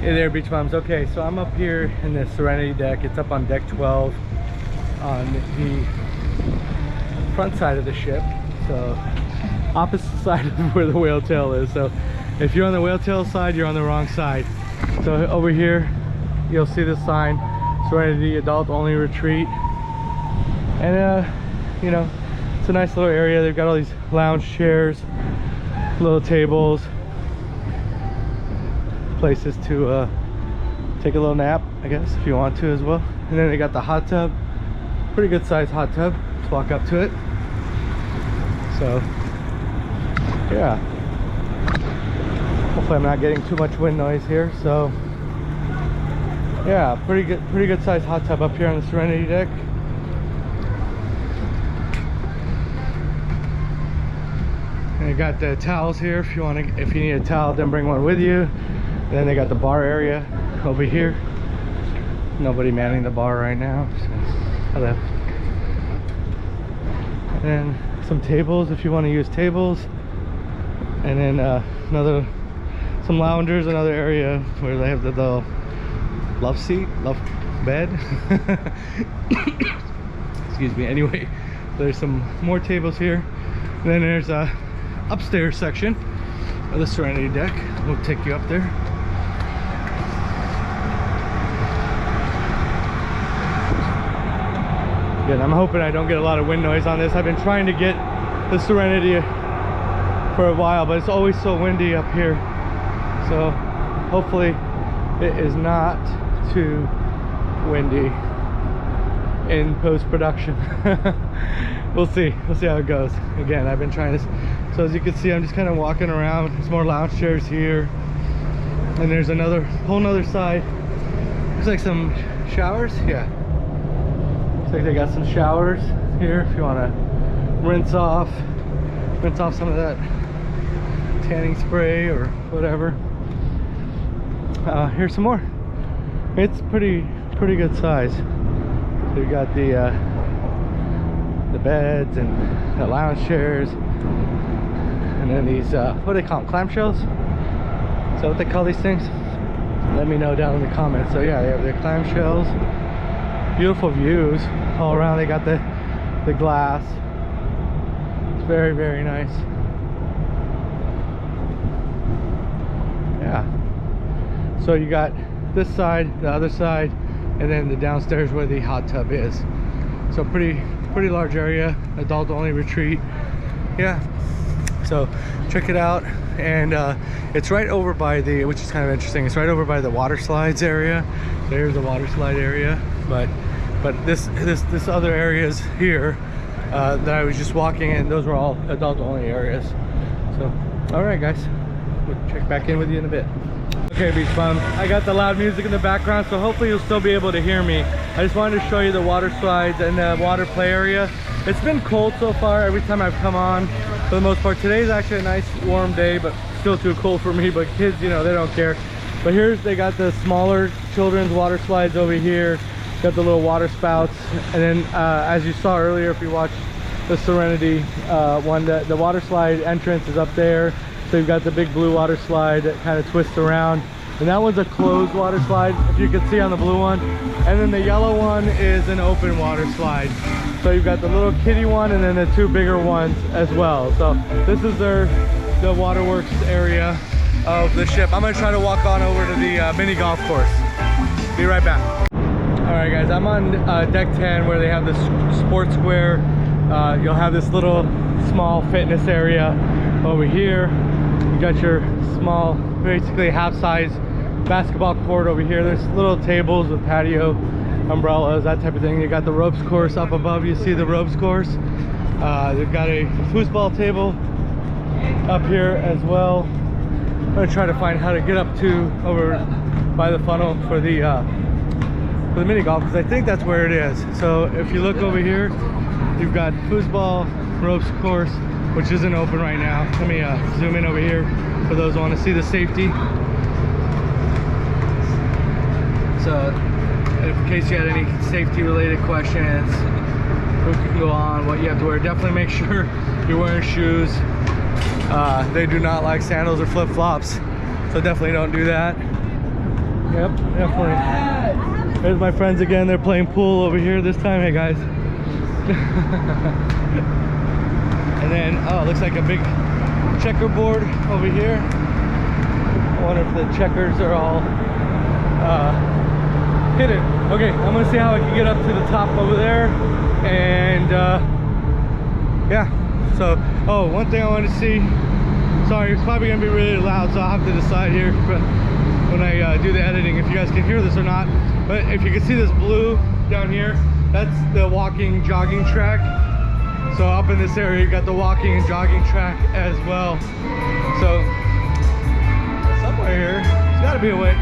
Hey there, beach moms. Okay, so I'm up here in the Serenity Deck. It's up on deck 12 on the front side of the ship. So opposite side of where the whale tail is. So if you're on the whale tail side, you're on the wrong side. So over here, you'll see this sign, Serenity Adult Only Retreat. And you know, it's a nice little area. They've got all these lounge chairs, little tables, places to take a little nap, I guess, if you want to as well. And then they got the hot tub, pretty good sized hot tub. Let's walk up to it. So yeah, hopefully I'm not getting too much wind noise here. So yeah, pretty good sized hot tub up here on the Serenity Deck. And they got the towels here if you need a towel, then bring one with you. And then they got the bar area over here. Nobody manning the bar right now. So, hello. And then some tables if you want to use tables. And then some loungers, another area where they have the love seat, love bed. Excuse me. Anyway, there's some more tables here. And then there's a upstairs section of the Serenity Deck. We'll take you up there. Again, I'm hoping I don't get a lot of wind noise on this. I've been trying to get the Serenity for a while, but it's always so windy up here. So hopefully it is not too windy in post-production. We'll see how it goes. Again, I've been trying to, so as you can see, I'm just kind of walking around. There's more lounge chairs here, and there's whole nother side. Looks like some showers. Yeah, looks like they got some showers here if you want to rinse off some of that tanning spray or whatever. Here's some more. It's pretty good size. So you got the beds and the lounge chairs, and then these what do they call them, clamshells? Is that what they call these things? Let me know down in the comments. So yeah, they have their clamshells. Beautiful views all around. They got the glass. It's very nice. Yeah, so you got this side, the other side, and then the downstairs where the hot tub is. So pretty large area, adult only retreat. Yeah, so check it out. And it's right over by the, which is kind of interesting, it's right over by the water slides area. There's the water slide area, but this other areas here that I was just walking in, those were all adult only areas. So all right guys, we'll check back in with you in a bit. Okay, beach bums, I got the loud music in the background, so hopefully you'll still be able to hear me. I just wanted to show you the water slides and the water play area. It's been cold so far every time I've come on, for the most part. Today's actually a nice warm day, but still too cold for me. But kids, you know, they don't care. But they got the smaller children's water slides over here. Got the little water spouts, and then as you saw earlier, if you watched the Serenity one, the water slide entrance is up there. So you've got the big blue water slide that kind of twists around, and that one's a closed water slide, if you can see on the blue one. And then the yellow one is an open water slide. So you've got the little kiddie one and then the two bigger ones as well. So this is the WaterWorks area of the ship. I'm gonna try to walk on over to the mini golf course. Be right back. All right guys, I'm on deck 10 where they have the Sportsquare. You'll have this little small fitness area over here. You got your small, basically half-size basketball court over here. There's little tables with patio umbrellas, that type of thing. You got the ropes course up above. You see the ropes course. They've got a foosball table up here as well. I'm gonna try to find how to get up to over by the funnel for the mini golf, because I think that's where it is. So if you look over here, you've got foosball ropes course, which isn't open right now. Let me zoom in over here for those who want to see the safety. So in case you had any safety related questions, who can go on, what you have to wear, definitely make sure you're wearing shoes. They do not like sandals or flip-flops, so definitely don't do that. Yep, definitely. There's my friends again. They're playing pool over here this time. Hey guys. And then, oh, it looks like a big checkerboard over here. I wonder if the checkers are all hidden. Okay, I'm gonna see how I can get up to the top over there. And yeah, so, oh, one thing I want to see. Sorry, it's probably gonna be really loud, so I'll have to decide here when I do the editing if you guys can hear this or not. But if you can see this blue down here, that's the walking jogging track. So up in this area you got the walking and jogging track as well. So somewhere here there's got to be a way.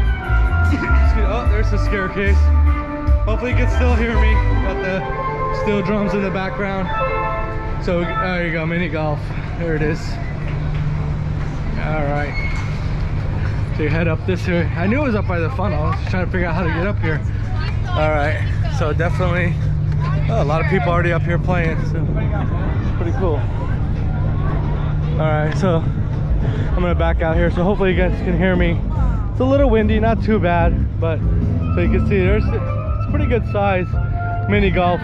Oh, there's the staircase. Hopefully you can still hear me. Got the steel drums in the background. So there you go, mini golf. There it is. All right, so you head up this way. I knew it was up by the funnel. I was just trying to figure out how to get up here. All right, so definitely, oh, a lot of people already up here playing, so pretty cool. All right, so I'm gonna back out here, so hopefully you guys can hear me. It's a little windy, not too bad, but so you can see it's pretty good size mini golf.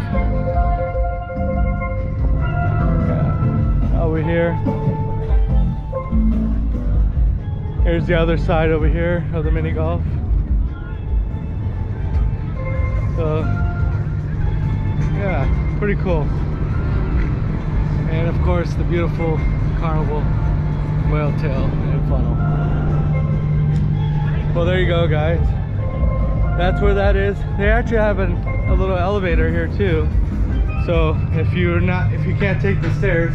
Yeah, over here. Here's the other side over here of the mini golf. So yeah, pretty cool. And of course the beautiful Carnival whale tail and funnel. Well, there you go, guys. That's where that is. They actually have a little elevator here too. So if you can't take the stairs,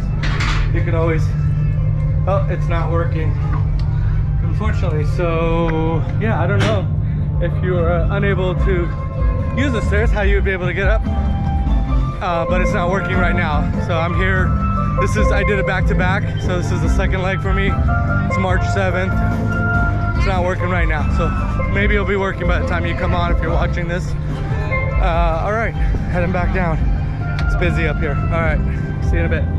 you can always, oh, it's not working, unfortunately. So yeah, I don't know if you are unable to use the stairs, how you would be able to get up, but it's not working right now. So I'm here. I did it back to back, so this is the second leg for me. It's March 7th. It's not working right now, so maybe it'll be working by the time you come on if you're watching this. All right, heading back down. It's busy up here. All right, see you in a bit.